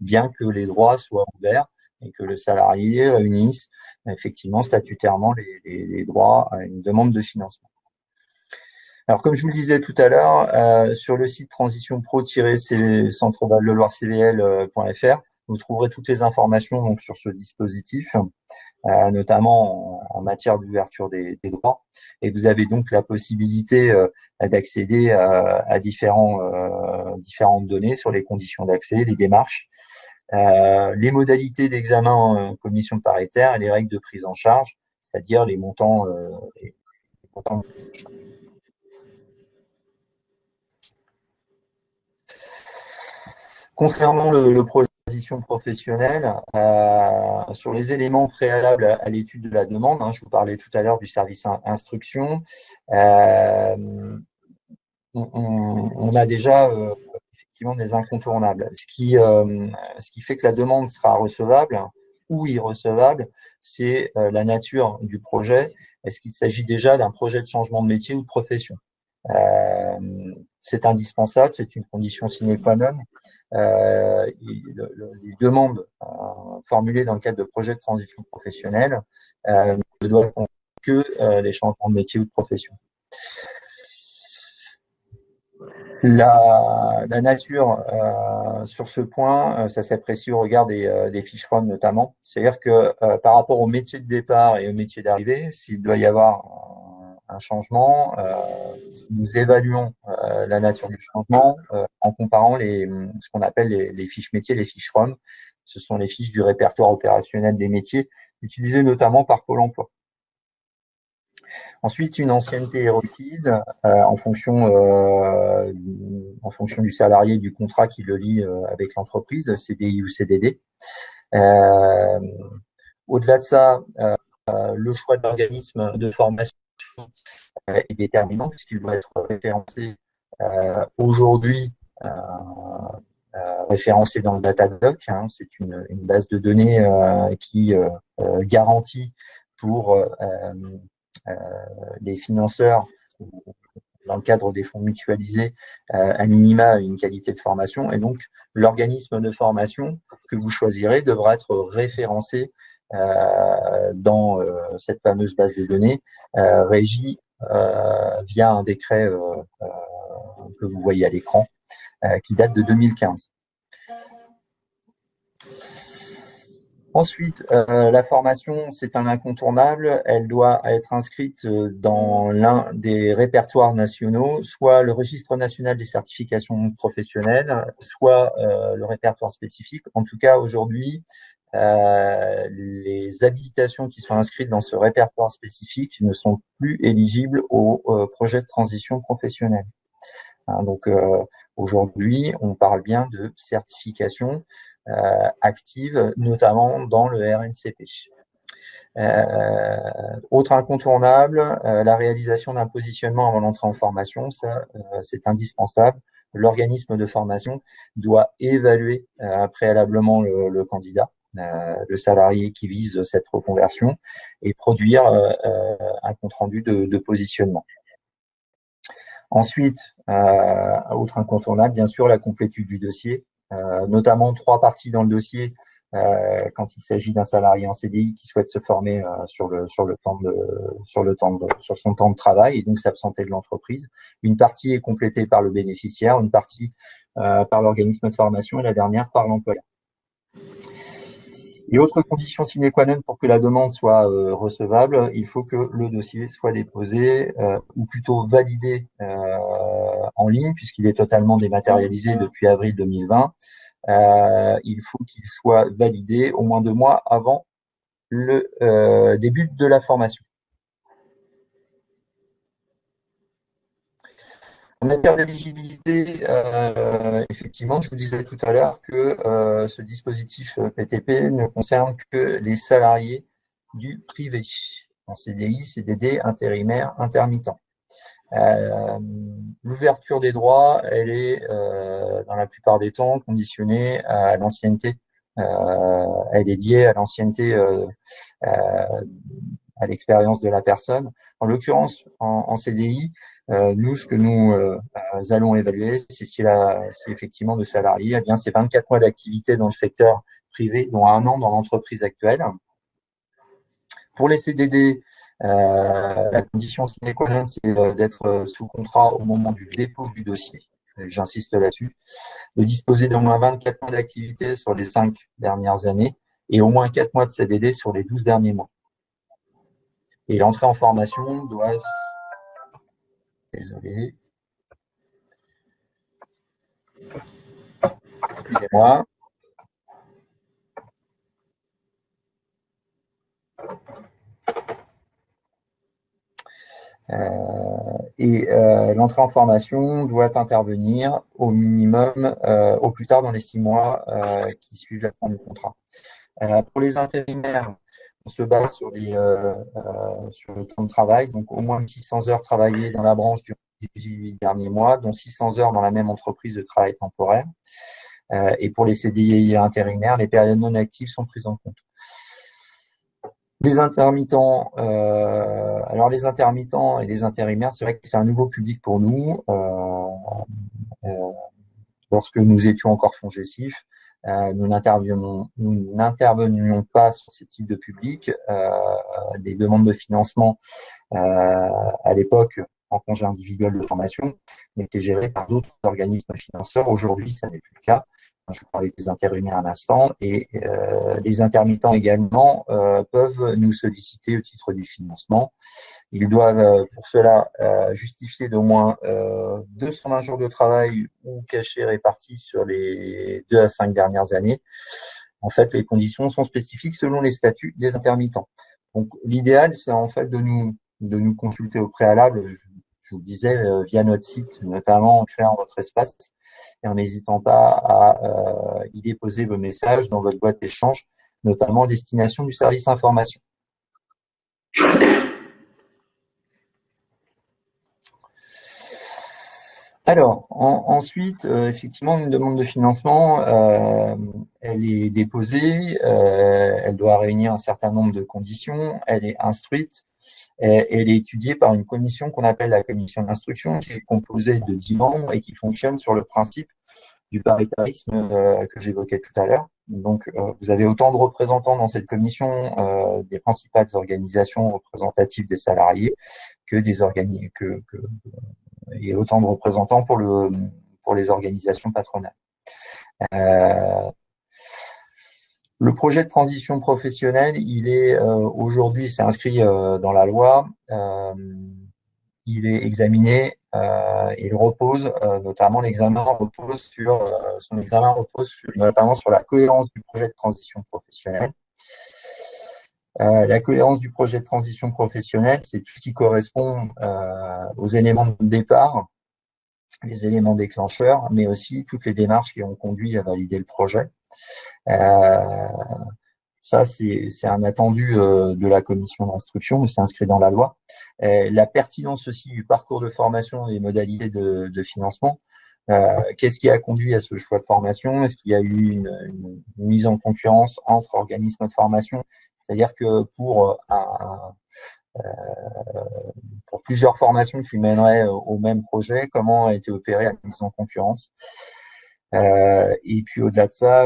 bien que les droits soient ouverts et que le salarié réunisse effectivement statutairement les droits à une demande de financement. Alors, comme je vous le disais tout à l'heure, sur le site transition-pro-centre-val-de-loire-cvl.fr, vous trouverez toutes les informations donc sur ce dispositif, notamment en matière d'ouverture des droits. Et vous avez donc la possibilité d'accéder à différentes données sur les conditions d'accès, les démarches, les modalités d'examen en commission paritaire et les règles de prise en charge, c'est-à-dire les montants. Concernant le projet de transition professionnelle, sur les éléments préalables à l'étude de la demande, je vous parlais tout à l'heure du service instruction, on a déjà effectivement des incontournables. Ce qui fait que la demande sera recevable ou irrecevable, c'est la nature du projet. Est-ce qu'il s'agit déjà d'un projet de changement de métier ou de profession? C'est indispensable, c'est une condition sine qua non. Les demandes formulées dans le cadre de projets de transition professionnelle ne doivent compter que les changements de métier ou de profession. La nature sur ce point, ça s'apprécie au regard des fiches ROM notamment. C'est-à-dire que par rapport au métier de départ et au métier d'arrivée, s'il doit y avoir un changement, nous évaluons la nature du changement en comparant ce qu'on appelle les fiches métiers, les fiches ROM. Ce sont les fiches du répertoire opérationnel des métiers, utilisées notamment par Pôle emploi. Ensuite, une ancienneté est requise en fonction du salarié, du contrat qui le lie avec l'entreprise, CDI ou CDD. Au-delà de ça, le choix de l'organisme de formation est déterminant puisqu'il doit être référencé aujourd'hui, référencé dans le Datadoc. C'est une base de données qui garantit pour les financeurs, dans le cadre des fonds mutualisés, à minima une qualité de formation. Et donc, l'organisme de formation que vous choisirez devra être référencé dans cette fameuse base de données, régie via un décret que vous voyez à l'écran, qui date de 2015. Ensuite, la formation, c'est un incontournable. Elle doit être inscrite dans l'un des répertoires nationaux, soit le registre national des certifications professionnelles, soit le répertoire spécifique. En tout cas, aujourd'hui, les habilitations qui sont inscrites dans ce répertoire spécifique ne sont plus éligibles au projet de transition professionnelle. Hein, donc aujourd'hui, on parle bien de certification active, notamment dans le RNCP. Autre incontournable, la réalisation d'un positionnement avant l'entrée en formation, ça c'est indispensable. L'organisme de formation doit évaluer préalablement le candidat, le salarié qui vise cette reconversion, et produire un compte-rendu de positionnement. Ensuite, autre incontournable, bien sûr, la complétude du dossier, notamment 3 parties dans le dossier quand il s'agit d'un salarié en CDI qui souhaite se former sur son temps de travail et donc s'absenter de l'entreprise. Une partie est complétée par le bénéficiaire, une partie par l'organisme de formation et la dernière par l'employeur. Et autre condition sine qua non pour que la demande soit recevable, il faut que le dossier soit déposé ou plutôt validé en ligne puisqu'il est totalement dématérialisé depuis avril 2020. Il faut qu'il soit validé au moins 2 mois avant le début de la formation. En matière d'éligibilité, effectivement, je vous disais tout à l'heure que ce dispositif PTP ne concerne que les salariés du privé, en CDI, CDD, intérimaire, intermittent. L'ouverture des droits, elle est dans la plupart des temps conditionnée à l'ancienneté. Elle est liée à l'ancienneté, à l'expérience de la personne. En l'occurrence, en CDI, nous, ce que nous allons évaluer, c'est si effectivement le salarié, eh bien, c'est 24 mois d'activité dans le secteur privé, dont 1 an dans l'entreprise actuelle. Pour les CDD, la condition sine qua non, c'est d'être sous contrat au moment du dépôt du dossier. J'insiste là-dessus. De disposer d'au moins 24 mois d'activité sur les 5 dernières années et au moins 4 mois de CDD sur les 12 derniers mois. Et l'entrée en formation doit... Désolé. Excusez-moi. L'entrée en formation doit intervenir au minimum, au plus tard dans les 6 mois qui suivent la fin du contrat. Pour les intérimaires, on se base sur le temps de travail, donc au moins 600 heures travaillées dans la branche durant les 18 derniers mois, dont 600 heures dans la même entreprise de travail temporaire. Et pour les CDI intérimaires, les périodes non actives sont prises en compte. Les intermittents, alors les intermittents et les intérimaires, c'est vrai que c'est un nouveau public pour nous. Lorsque nous étions encore FONGECIF, nous n'intervenions pas sur ce type de public. Les demandes de financement à l'époque en congé individuel de formation étaient gérées par d'autres organismes financeurs. Aujourd'hui, ça n'est plus le cas. Je parlais des intérimaires un instant et les intermittents également peuvent nous solliciter au titre du financement. Ils doivent pour cela justifier d'au moins 220 jours de travail ou cachés répartis sur les 2 à 5 dernières années. En fait, les conditions sont spécifiques selon les statuts des intermittents. Donc, l'idéal, c'est en fait de nous consulter au préalable, je vous le disais, via notre site, notamment en créant votre espace et en n'hésitant pas à y déposer vos messages dans votre boîte d'échange, notamment à destination du service information. Alors, ensuite, effectivement, une demande de financement, elle est déposée, elle doit réunir un certain nombre de conditions, elle est instruite, elle est étudiée par une commission qu'on appelle la commission d'instruction, qui est composée de 10 membres et qui fonctionne sur le principe du paritarisme que j'évoquais tout à l'heure. Donc, vous avez autant de représentants dans cette commission des principales organisations représentatives des salariés que des et autant de représentants pour les organisations patronales. Le projet de transition professionnelle, il est aujourd'hui, c'est inscrit dans la loi. Il est examiné, il repose, notamment l'examen repose sur son examen repose notamment sur la cohérence du projet de transition professionnelle. La cohérence du projet de transition professionnelle, c'est tout ce qui correspond aux éléments de départ, les éléments déclencheurs, mais aussi toutes les démarches qui ont conduit à valider le projet. Euh, Ça, c'est un attendu de la commission d'instruction, et c'est inscrit dans la loi. La pertinence aussi du parcours de formation et des modalités de financement. Qu'est-ce qui a conduit à ce choix de formation? Est-ce qu'il y a eu une mise en concurrence entre organismes de formation? C'est-à-dire que pour plusieurs formations qui mèneraient au même projet, comment a été opérée la mise en concurrence? Et puis au-delà de ça,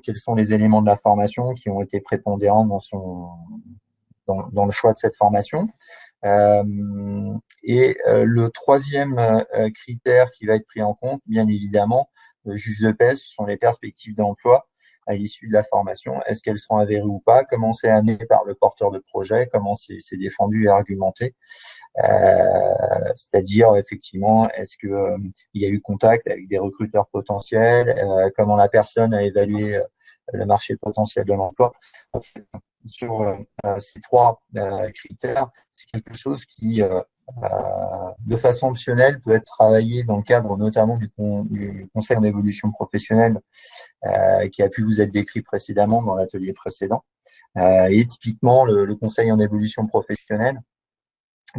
quels sont les éléments de la formation qui ont été prépondérants dans le choix de cette formation? Le troisième critère qui va être pris en compte, bien évidemment, le juge de paix, ce sont les perspectives d'emploi à l'issue de la formation. Est-ce qu'elles sont avérées ou pas? Comment c'est amené par le porteur de projet? Comment c'est défendu et argumenté? C'est-à-dire effectivement, est-ce que il y a eu contact avec des recruteurs potentiels? Comment la personne a évalué le marché potentiel de l'emploi? En fait, sur ces trois critères, c'est quelque chose qui, de façon optionnelle, peut être travaillé dans le cadre notamment du conseil en évolution professionnelle qui a pu vous être décrit précédemment dans l'atelier précédent. Et typiquement, le conseil en évolution professionnelle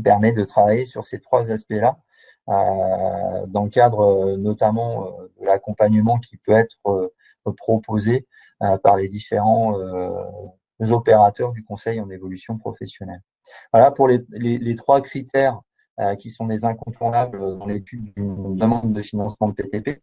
permet de travailler sur ces trois aspects-là dans le cadre notamment de l'accompagnement qui peut être proposé par les différents opérateurs du conseil en évolution professionnelle. Voilà pour les trois critères qui sont des incontournables dans l'étude d'une demande de financement de PTP.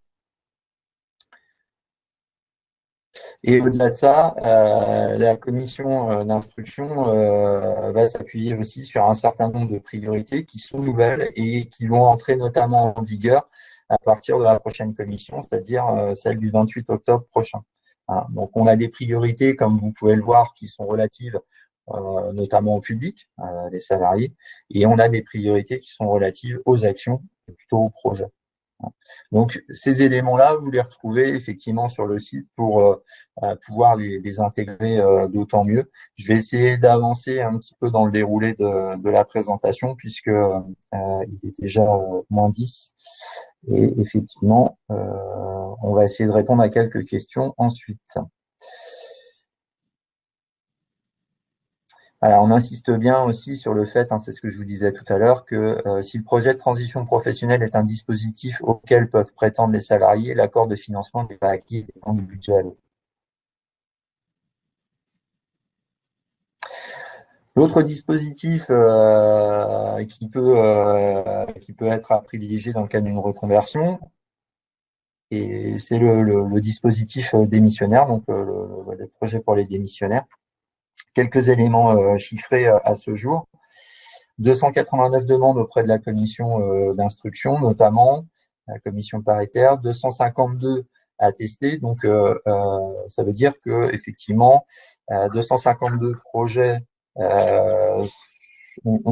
Et au-delà de ça, la commission d'instruction va s'appuyer aussi sur un certain nombre de priorités qui sont nouvelles et qui vont entrer notamment en vigueur à partir de la prochaine commission, c'est-à-dire celle du 28 octobre prochain. Hein, donc, on a des priorités, comme vous pouvez le voir, qui sont relatives notamment au public, les salariés, et on a des priorités qui sont relatives aux actions, plutôt aux projets. Donc, ces éléments-là, vous les retrouvez effectivement sur le site pour pouvoir les intégrer d'autant mieux. Je vais essayer d'avancer un petit peu dans le déroulé de la présentation puisque il est déjà -10 et effectivement, on va essayer de répondre à quelques questions ensuite. Alors, on insiste bien aussi sur le fait, c'est ce que je vous disais tout à l'heure, que si le projet de transition professionnelle est un dispositif auquel peuvent prétendre les salariés, l'accord de financement n'est pas acquis et dépend du budget alloué. L'autre dispositif qui peut être à privilégier dans le cadre d'une reconversion, et c'est le dispositif démissionnaire, donc le projet pour les démissionnaires. Quelques éléments chiffrés à ce jour. 289 demandes auprès de la commission d'instruction, notamment la commission paritaire, 252 attestés. Donc, ça veut dire que effectivement, 252 projets ont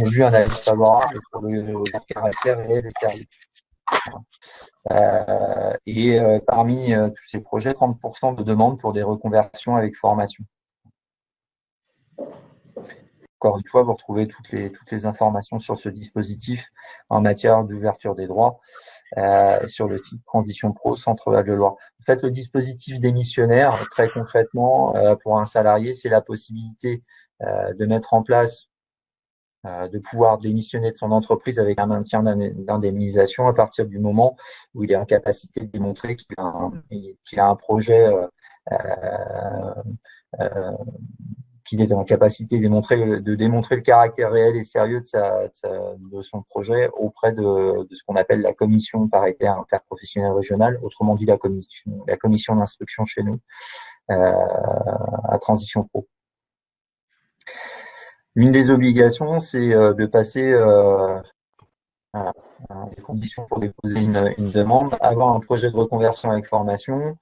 vu un avis favorable sur leur caractère réel et sérieux. Parmi tous ces projets, 30% de demandes pour des reconversions avec formation. Encore une fois, vous retrouvez toutes les informations sur ce dispositif en matière d'ouverture des droits sur le site Transition Pro Centre Val de Loire. En fait, le dispositif démissionnaire, très concrètement, pour un salarié, c'est la possibilité de mettre en place, de pouvoir démissionner de son entreprise avec un maintien d'indemnisation à partir du moment où il est en capacité de démontrer qu'il a un projet qu'il est en capacité de démontrer le caractère réel et sérieux de son projet auprès de ce qu'on appelle la commission paritaire interprofessionnelle régionale, autrement dit la commission d'instruction chez nous, à Transition Pro. L'une des obligations, c'est de passer les conditions pour déposer une demande, avoir un projet de reconversion avec formation,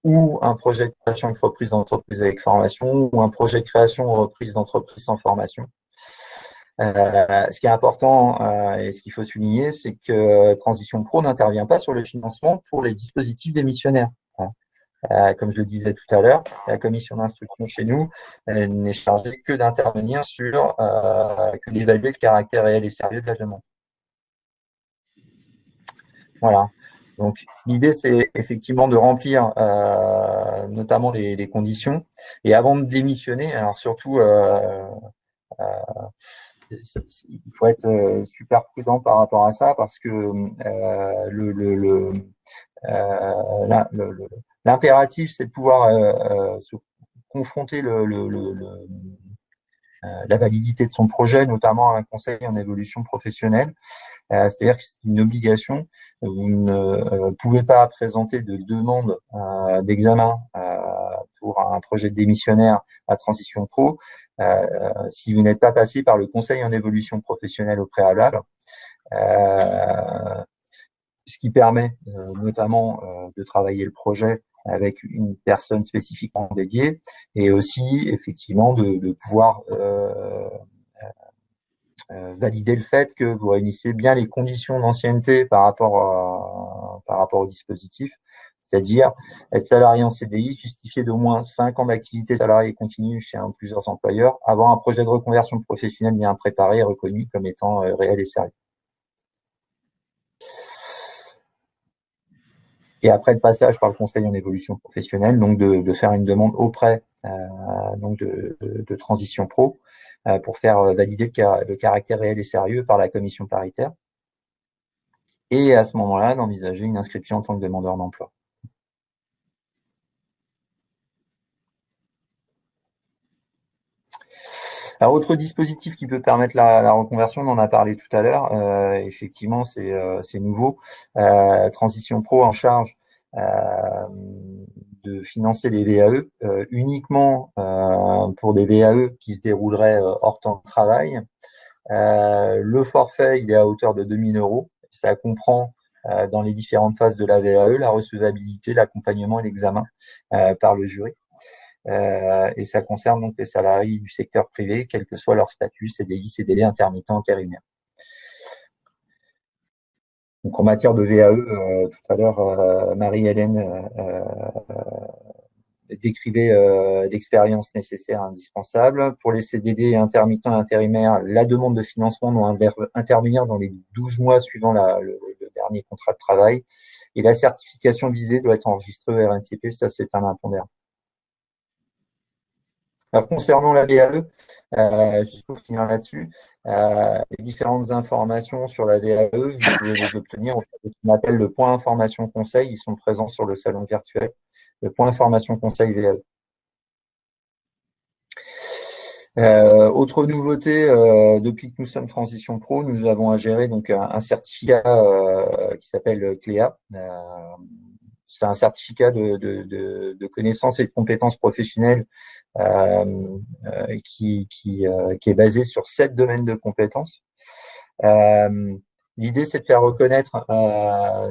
ou un projet de création avec reprise d'entreprise avec formation, ou un projet de création ou reprise d'entreprise sans formation. Ce qui est important et ce qu'il faut souligner, c'est que Transition Pro n'intervient pas sur le financement pour les dispositifs démissionnaires. Comme je le disais tout à l'heure, la commission d'instruction chez nous n'est chargée que d'intervenir sur, que d'évaluer le caractère réel et sérieux de la demande. Voilà. Donc l'idée, c'est effectivement de remplir notamment les conditions. Et avant de démissionner, alors surtout, il faut être super prudent par rapport à ça parce que l'impératif, c'est de pouvoir se confronter la validité de son projet, notamment à un conseil en évolution professionnelle. C'est-à-dire que c'est une obligation. Vous ne pouvez pas présenter de demande d'examen pour un projet de démissionnaire à Transition Pro si vous n'êtes pas passé par le conseil en évolution professionnelle au préalable. Ce qui permet notamment de travailler le projet avec une personne spécifiquement dédiée et aussi effectivement de pouvoir valider le fait que vous réunissez bien les conditions d'ancienneté par rapport au dispositif, c'est-à-dire être salarié en CDI, justifier d'au moins 5 ans d'activité salariée continue chez un ou plusieurs employeurs, avoir un projet de reconversion professionnelle bien préparé et reconnu comme étant réel et sérieux. Et après le passage par le conseil en évolution professionnelle, donc de faire une demande auprès donc de Transition Pro pour faire valider le caractère réel et sérieux par la commission paritaire. Et à ce moment-là, d'envisager une inscription en tant que demandeur d'emploi. Alors, autre dispositif qui peut permettre la reconversion, on en a parlé tout à l'heure. Effectivement, c'est nouveau. Transition Pro en charge de financer les VAE uniquement pour des VAE qui se dérouleraient hors temps de travail. Le forfait, il est à hauteur de 2 000 €. Ça comprend dans les différentes phases de la VAE la recevabilité, l'accompagnement et l'examen par le jury. Et ça concerne donc les salariés du secteur privé, quel que soit leur statut, CDI, CDD, intermittent, intérimaire. Donc en matière de VAE, tout à l'heure, Marie-Hélène décrivait l'expérience nécessaire, indispensable. Pour les CDD intermittents et intérimaires, la demande de financement doit intervenir dans les 12 mois suivant le dernier contrat de travail. Et la certification visée doit être enregistrée au RNCP, ça c'est un impondérable. Alors, concernant la VAE, juste pour finir là-dessus, les différentes informations sur la VAE, vous pouvez les obtenir au ce qu'on appelle le point information conseil. Ils sont présents sur le salon virtuel, le point information conseil VAE. Autre nouveauté, depuis que nous sommes Transition Pro, nous avons à gérer donc un certificat qui s'appelle CLEA. C'est un certificat de connaissances et de compétences professionnelles qui est basé sur 7 domaines de compétences. L'idée, c'est de faire reconnaître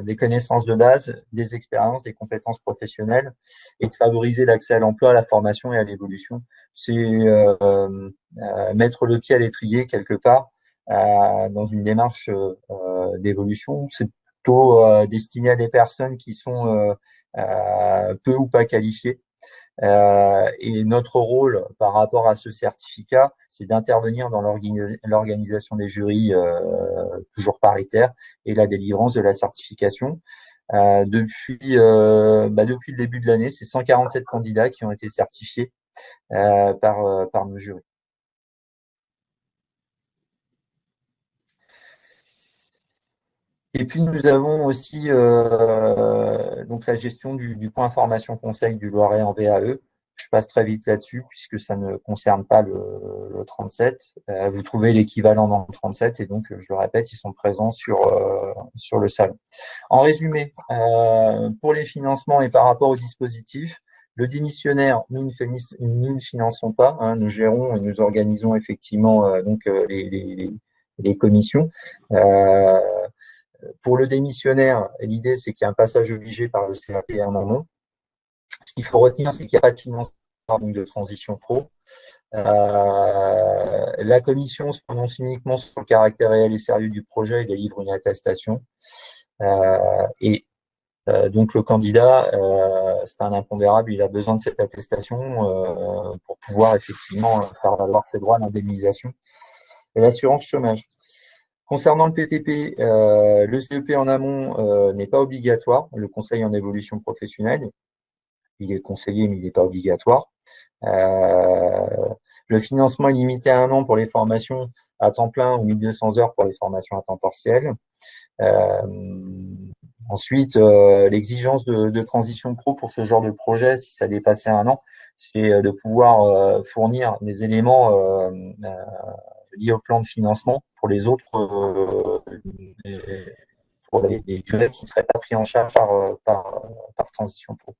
des connaissances de base, des expériences, des compétences professionnelles et de favoriser l'accès à l'emploi, à la formation et à l'évolution. C'est mettre le pied à l'étrier quelque part dans une démarche d'évolution. C'est plutôt destiné à des personnes qui sont peu ou pas qualifiées. Et notre rôle par rapport à ce certificat, c'est d'intervenir dans l'organisation des jurys toujours paritaires et la délivrance de la certification. Depuis le début de l'année, c'est 147 candidats qui ont été certifiés par nos jurys. Et puis nous avons aussi donc la gestion du point information conseil du Loiret en VAE. Je passe très vite là-dessus puisque ça ne concerne pas le 37. Vous trouvez l'équivalent dans le 37 et donc je le répète, ils sont présents sur le salon. En résumé, pour les financements et par rapport au dispositif, le démissionnaire, nous ne finançons pas. Hein, nous gérons et nous organisons effectivement les commissions. Pour le démissionnaire, l'idée c'est qu'il y a un passage obligé par le CAP en amont. Ce qu'il faut retenir, c'est qu'il n'y a pas de financement de transition pro. La commission se prononce uniquement sur le caractère réel et sérieux du projet et délivre une attestation. Et donc le candidat, c'est un impondérable, il a besoin de cette attestation pour pouvoir effectivement faire valoir ses droits à l'indemnisation et l'assurance chômage. Concernant le PTP, le CEP en amont n'est pas obligatoire, le conseil en évolution professionnelle, il est conseillé mais il n'est pas obligatoire. Le financement est limité à 1 an pour les formations à temps plein ou 1200 heures pour les formations à temps partiel. Ensuite, l'exigence de transition pro pour ce genre de projet, si ça dépassait 1 an, c'est de pouvoir fournir des éléments liés au plan de financement pour les autres, pour les durées qui ne seraient pas pris en charge par transition pro.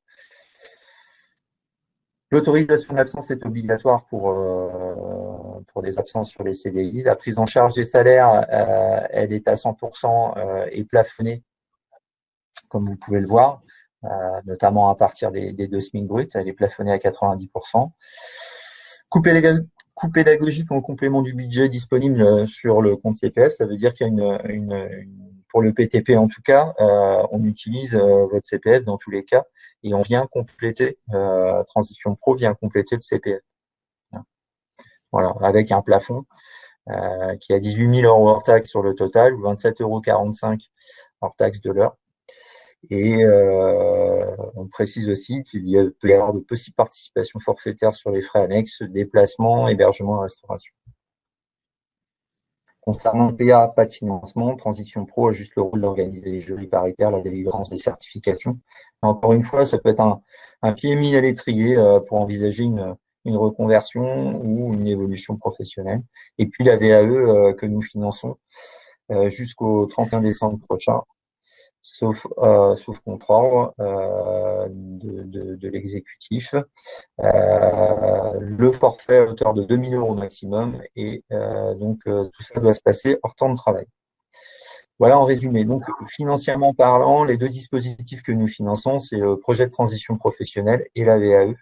L'autorisation d'absence est obligatoire pour des absences sur les CDI. La prise en charge des salaires, elle est à 100% et plafonnée, comme vous pouvez le voir, notamment à partir des 2 SMIC bruts, elle est plafonnée à 90%. Coût pédagogique en complément du budget disponible sur le compte CPF, ça veut dire qu'il y a pour le PTP en tout cas, on utilise votre CPF dans tous les cas et on vient compléter, Transition Pro vient compléter le CPF. Voilà, avec un plafond qui est à 18 000 € hors taxe sur le total ou 27,45 € hors taxe de l'heure. Et on précise aussi qu'il peut y avoir de possibles participations forfaitaires sur les frais annexes, déplacement, hébergement et restauration. Concernant le PA, pas de financement. Transition Pro a juste le rôle d'organiser les jurys paritaires, la délivrance des certifications. Et encore une fois, ça peut être un pied mis à l'étrier pour envisager une reconversion ou une évolution professionnelle. Et puis la VAE que nous finançons jusqu'au 31 décembre prochain, sauf contre-ordre de l'exécutif. Le forfait à hauteur de 2 000 € maximum et donc tout ça doit se passer hors temps de travail. Voilà en résumé. Donc financièrement parlant, les 2 dispositifs que nous finançons, c'est le projet de transition professionnelle et la VAE.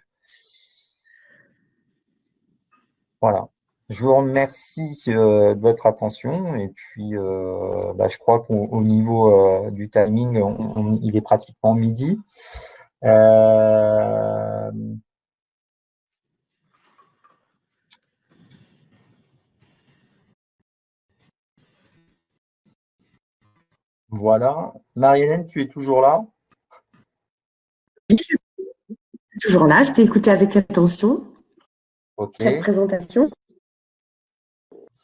Voilà. Je vous remercie de votre attention et puis je crois qu'au niveau du timing, il est pratiquement midi. Voilà. Marie-Hélène, tu es toujours là? Oui, je suis toujours là, je t'ai écouté avec attention. Ok, Cette présentation.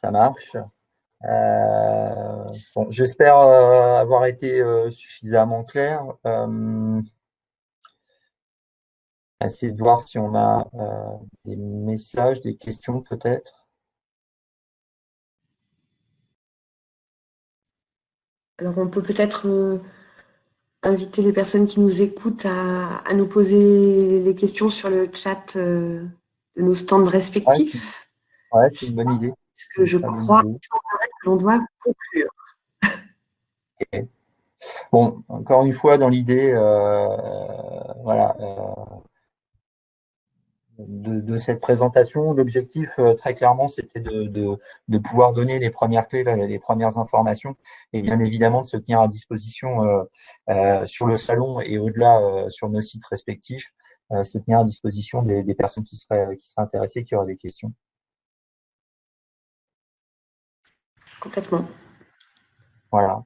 ça marche. Bon, j'espère avoir été suffisamment clair. Essayer de voir si on a des messages, des questions peut-être. Alors, on peut peut-être inviter les personnes qui nous écoutent à nous poser les questions sur le chat de nos stands Ouais, respectifs, c'est une bonne idée. parce que je crois que l'on doit conclure. Okay. Bon, encore une fois, dans l'idée, voilà, de cette présentation, l'objectif très clairement, c'était de pouvoir donner les premières clés, les premières informations, et bien évidemment de se tenir à disposition sur le salon et au-delà sur nos sites respectifs, se tenir à disposition des personnes qui seraient intéressées, qui auraient des questions. Complètement. Voilà.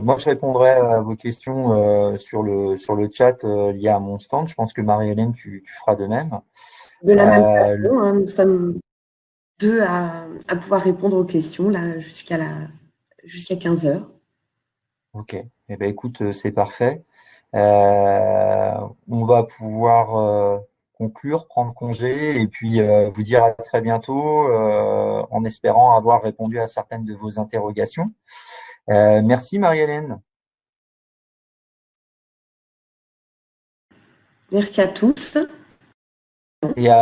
Moi, je répondrai à vos questions sur le chat lié à mon stand. Je pense que Marie-Hélène, tu feras de même. De la même façon, hein, nous sommes 2 à pouvoir répondre aux questions là jusqu'à 15 heures. Ok. Eh ben, écoute, c'est parfait. On va pouvoir conclure, prendre congé et puis vous dire à très bientôt en espérant avoir répondu à certaines de vos interrogations. Merci Marie-Hélène. Merci à tous. Et à